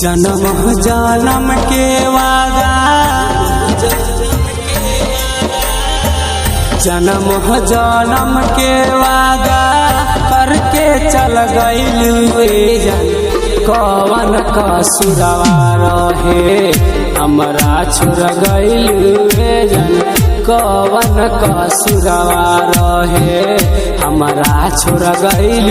जन्म जन्म के वादा, जन्म जन्म के वादा करके चल गइल कवन कसुरवा रहे हमरा छोड़ गइल कवन कसुरवा रहे हमरा छोड़ गइल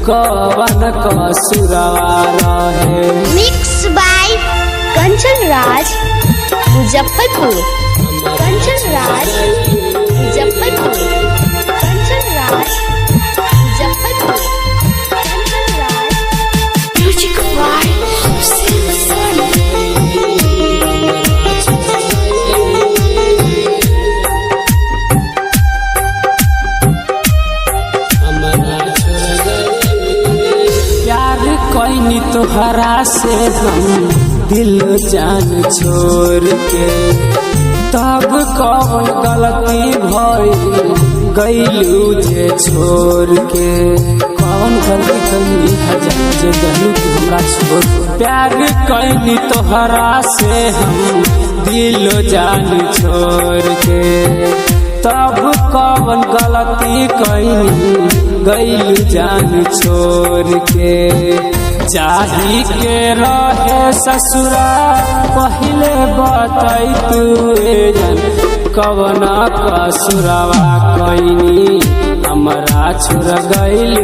कवन कसुरवा रहे। Mix by Kanchan Raj Muzaffarpur, Kanchan Raj Muzaffarpur, Kanchan Raj Muzaffarpur, Kanchan Raj music by कैनी तोहरा से हम दिल जान छोड़ के, तब कौन गलती भइल गइलू जे छोड़ के, कौन गलती कैनी हजार जे गलू कि हमरा छोड़। प्यार कैनी तोहरा से हम दिल जान छोड़ के, तब कौन गलती कैनी गइल जान छोड़ के। जाही के रहे ससुरा पहले बताई तू कवन कसुरवा कैनी हमरा छोड़ गइल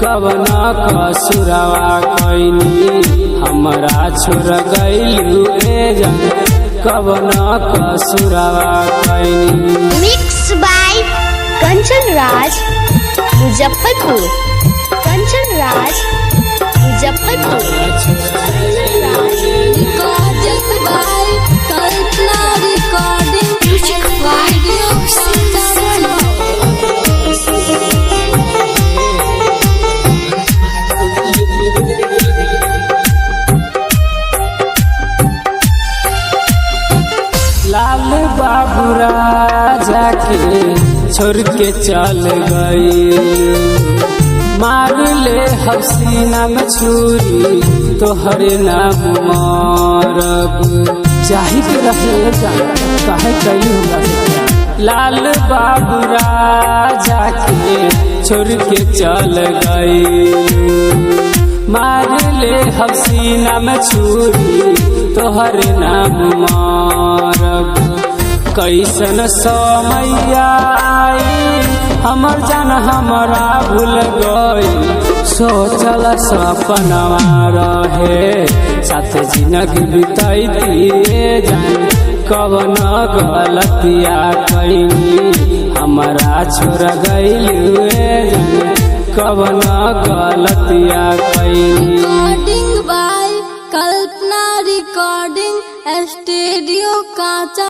कवन कसुरवा कैनी हमरा छोड़ गइल कवन कसुरवा कैनी। Mix by Kanchan Raj Muzaffarpur, Kanchan Raj Muzaffarpur, Kanchan Raj Kalpana recording music Lal Babu Raja के छोड़ के चल गई, मार ले हसीना में छुरी तोहरे नाम मारब। चाही के रहे काहे कैली हमरा। लाल बाबू राजा के छोड़ के चल गई, मार ले हसीना में छुरी तोहरे नाम मारब। कैसन समैया आई हमर जान हमरा भूल गई, सोचल सपनवा रहे साथ जिंदगी बितैती जान कवन गलतिया कैनी हमरा छोड़ गइल कवन गलतिया कैनी। Recording by Kalpana recording studio काचा।